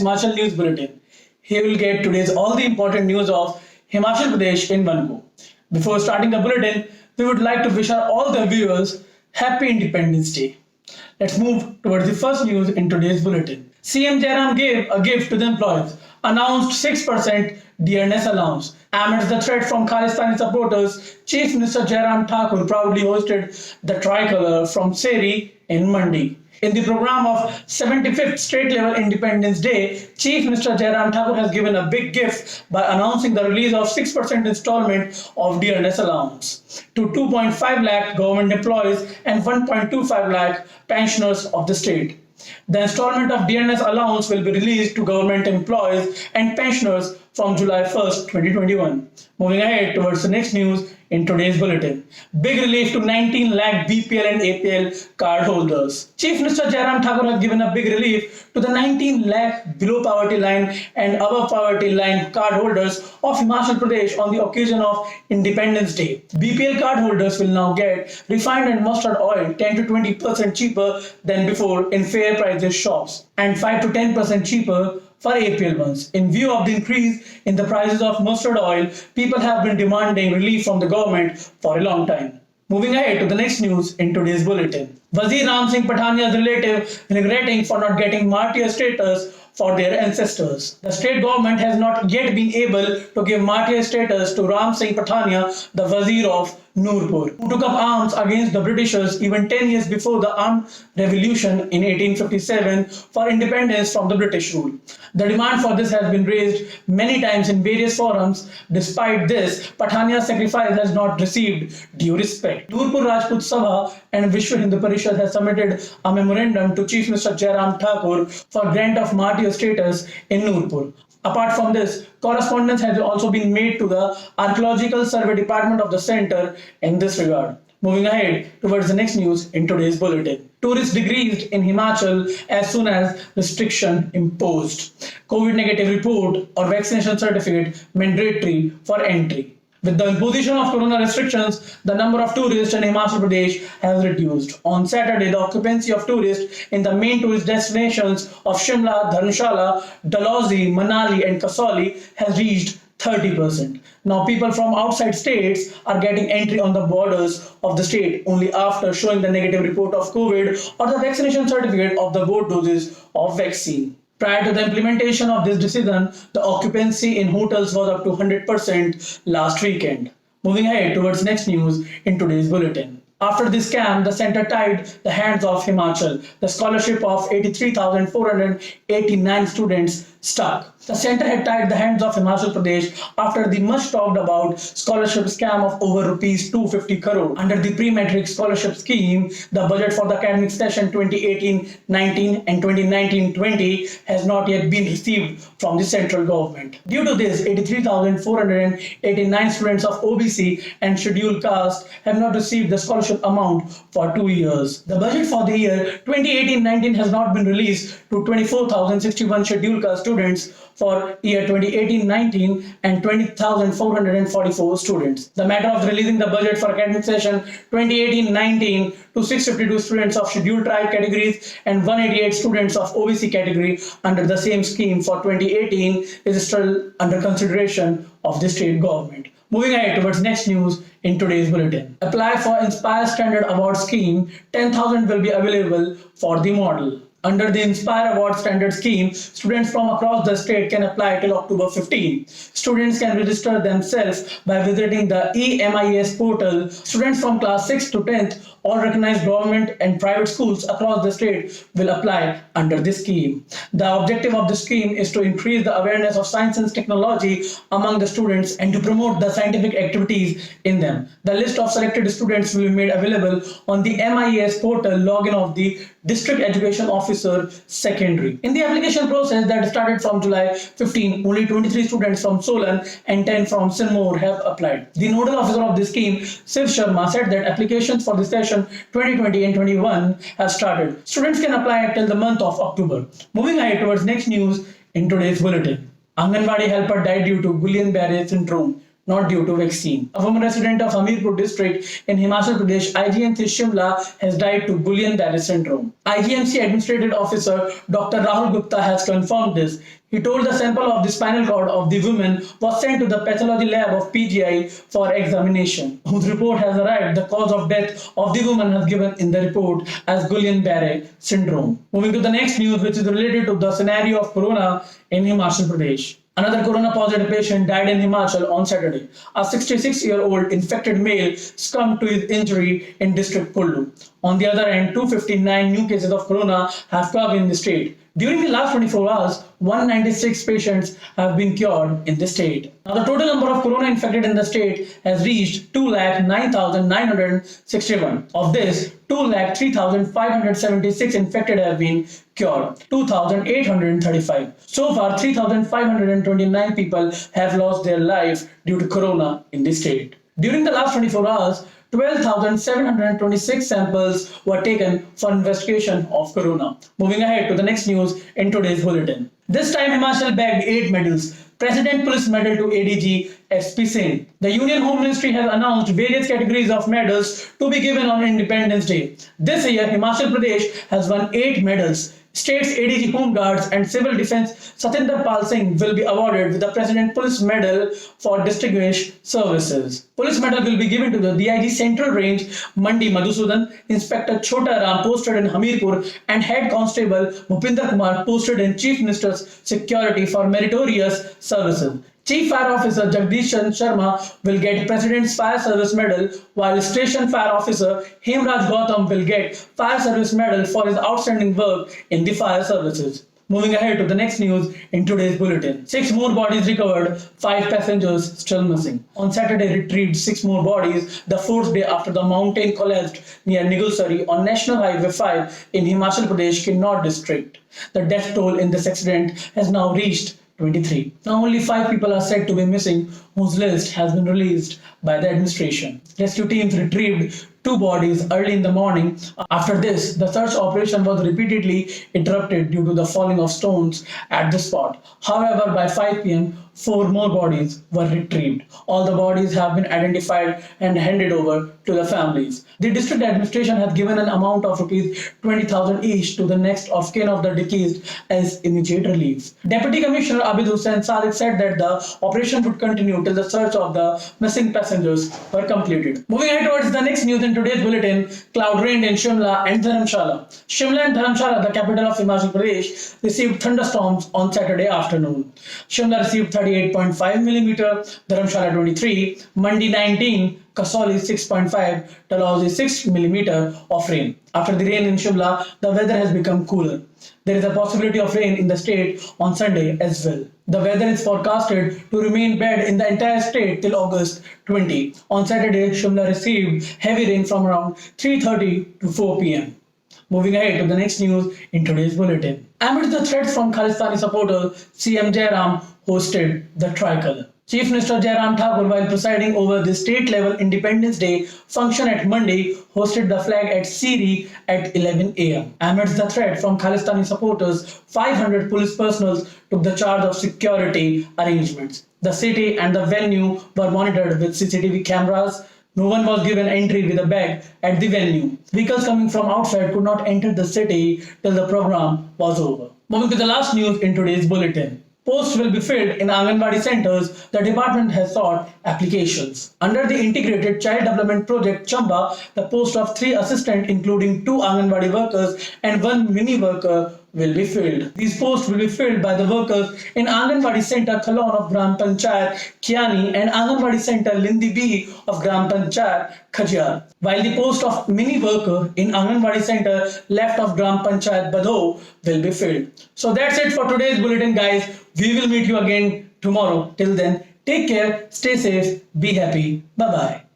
Himachal News Bulletin. Here we'll get today's all the important news of Himachal Pradesh in one go. Before starting the bulletin, we would like to wish all the viewers Happy Independence Day. Let's move towards the first news in today's bulletin. CM Jairam gave a gift to the employees, announced 6% dearness allowance. Amidst the threat from Khalistani supporters, Chief Minister Jairam Thakur proudly hosted the tricolor from Seri in Mandi. In the program of 75th State Level Independence Day, Chief Minister Jairam Thakur has given a big gift by announcing the release of 6% installment of dearness allowance to 2.5 lakh government employees and 1.25 lakh pensioners of the state. The installment of dearness allowance will be released to government employees and pensioners from July 1st, 2021. Moving ahead towards the next news in today's bulletin. Big relief to 19 lakh BPL and APL card holders. Chief Minister Jairam Thakur has given a big relief to the 19 lakh below poverty line and above poverty line card holders of Himachal Pradesh on the occasion of Independence Day. BPL card holders will now get refined and mustard oil 10 to 20% cheaper than before in fair prices shops and 5 to 10% cheaper for APL ones. In view of the increase in the prices of mustard oil, people have been demanding relief from the government for a long time. Moving ahead to the next news in today's bulletin. Wazir Ram Singh Pathania's relative regretting for not getting martyr status for their ancestors. The state government has not yet been able to give martyr status to Ram Singh Pathania, the Wazir of Nurpur, who took up arms against the Britishers even 10 years before the armed revolution in 1857 for independence from the British rule. The demand for this has been raised many times in various forums. Despite this, Pathania's sacrifice has not received due respect. Nurpur Rajput Sabha and Vishwa Hindu Parishad has submitted a memorandum to Chief Minister Jairam Thakur for grant of martyr status in Nurpur. Apart from this, correspondence has also been made to the Archaeological Survey Department of the Centre in this regard. Moving ahead towards the next news in today's bulletin. Tourists decreased in Himachal as soon as restriction imposed. COVID negative report or vaccination certificate mandatory for entry. With the imposition of corona restrictions, the number of tourists in Himachal Pradesh has reduced. On Saturday, the occupancy of tourists in the main tourist destinations of Shimla, Dharamshala, Dalhousie, Manali and Kasauli has reached 30%. Now people from outside states are getting entry on the borders of the state only after showing the negative report of COVID or the vaccination certificate of the both doses of vaccine. Prior to the implementation of this decision, the occupancy in hotels was up to 100% last weekend. Moving ahead towards next news in today's bulletin. After this scam, the centre tied the hands of Himachal. The scholarship of 83,489 students stuck. The centre had tied the hands of Himachal Pradesh after the much talked about scholarship scam of over rupees 250 crore. Under the pre-matric scholarship scheme, the budget for the academic session 2018-19 and 2019-20 has not yet been received from the central government. Due to this, 83,489 students of OBC and scheduled caste have not received the scholarship amount for 2 years. The budget for the year 2018-19 has not been released to 24,061 scheduled caste students for year 2018-19 and 20,444 students. The matter of releasing the budget for academic session 2018-19 to 652 students of scheduled tribe categories and 188 students of OBC category under the same scheme for 2018 is still under consideration of the state government. Moving ahead towards next news in today's bulletin. Apply for Inspire Standard Award Scheme. 10,000 will be available for the model. Under the Inspire Award Standard Scheme, students from across the state can apply till October 15. Students can register themselves by visiting the EMIS portal. Students from class 6 to 10th, all recognized government and private schools across the state will apply under this scheme. The objective of the scheme is to increase the awareness of science and technology among the students and to promote the scientific activities in them. The list of selected students will be made available on the MIS portal login of the District Education Officer Secondary. In the application process that started from July 15, only 23 students from Solan and 10 from Sinmore have applied. The nodal officer of this scheme, Shiv Sharma, said that applications for the session 2020 and 21 have started. Students can apply till the month of October. Moving ahead towards next news in today's bulletin. Anganwadi helper died due to Guillain-Barré syndrome. not due to vaccine. A woman resident of Hamirpur district in Himachal Pradesh, IGMC Shimla, has died to Guillain-Barré syndrome. IGMC Administrative Officer Dr. Rahul Gupta has confirmed this. He told the sample of the spinal cord of the woman was sent to the pathology lab of PGI for examination, whose report has arrived. The cause of death of the woman has given in the report as Guillain-Barré syndrome. Moving to the next news, which is related to the scenario of corona in Himachal Pradesh. Another corona positive patient died in Himachal on Saturday. A 66-year-old infected male succumbed to his injury in district Kullu. On the other hand, 259 new cases of corona have come in the state. During the last 24 hours, 196 patients have been cured in the state. Now, the total number of corona infected in the state has reached 2,09,961. Of this, 2,03,576 infected have been cured, 2,835. So far, 3,529 people have lost their life due to corona in the state. During the last 24 hours, 12,726 samples were taken for investigation of corona. Moving ahead to the next news in today's bulletin. This time Himachal bagged 8 medals. President Police Medal to ADG SP Singh. The Union Home Ministry has announced various categories of medals to be given on Independence Day. This year, Himachal Pradesh has won 8 medals. State's ADG Home Guards and Civil Defence Satinder Pal Singh will be awarded with the President Police Medal for Distinguished Services. Police Medal will be given to the DIG Central Range Mandi Madhusudan, Inspector Chota Ram posted in Hamirpur, and Head Constable Bhupinder Kumar posted in Chief Minister's Security for meritorious services. Chief Fire Officer Jagdish Chandra Sharma will get President's Fire Service Medal, while Station Fire Officer Hemraj Gautam will get Fire Service Medal for his outstanding work in the fire services. Moving ahead to the next news in today's bulletin. 6 more bodies recovered, 5 passengers still missing. On Saturday, retrieved 6 more bodies, the 4th day after the mountain collapsed near Nigulsari on National Highway 5 in Himachal Pradesh, Kinnaur district. The death toll in this accident has now reached 23. Now only 5 people are said to be missing, whose list has been released by the administration. Rescue teams retrieved 2 bodies early in the morning. After this, the search operation was repeatedly interrupted due to the falling of stones at the spot. However, by 5 p.m., 4 more bodies were retrieved. All the bodies have been identified and handed over to the families. The district administration has given an amount of rupees 20,000 each to the next of kin of the deceased as immediate relief. Deputy Commissioner Abid Hussain Sadiq said that the operation would continue till the search of the missing passengers were completed. Moving ahead towards the next news in today's bulletin, cloud rained in Shimla and Dharamshala. Shimla and Dharamshala, the capital of Himachal Pradesh, received thunderstorms on Saturday afternoon. Shimla received 38.5 millimeter, Dharamshala 23, Mandi 19, Kasauli 6.5, Dalhousie 6 millimeter of rain. After the rain in Shimla, the weather has become cooler. There is a possibility of rain in the state on Sunday as well. The weather is forecasted to remain bad in the entire state till August 20. On Saturday, Shimla received heavy rain from around 3:30 to 4 p.m. Moving ahead to the next news in today's bulletin. Amid the threats from Khalistani supporters, CM Jairam hosted the tricolor. Chief Minister Jairam Thakur, while presiding over the state-level Independence Day function at Monday, hosted the flag at Siri at 11 a.m. Amidst the threat from Khalistani supporters, 500 police personnel took the charge of security arrangements. The city and the venue were monitored with CCTV cameras. No one was given entry with a bag at the venue. Vehicles coming from outside could not enter the city till the program was over. Moving to the last news in today's bulletin. Posts will be filled in Anganwadi centers. The department has sought applications. Under the Integrated Child Development Project Chamba, the post of 3 assistants, including 2 Anganwadi workers and 1 mini worker, will be filled. These posts will be filled by the workers in Anganwadi Center Khalon of Gram Panchayat Kiani and Anganwadi Center Lindi B of Gram Panchayat Khajiyar, while the post of mini worker in Anganwadi Center left of Gram Panchayat Badho will be filled. So that's it for today's bulletin, guys. We will meet you again tomorrow. Till then, take care, stay safe, be happy. Bye-bye.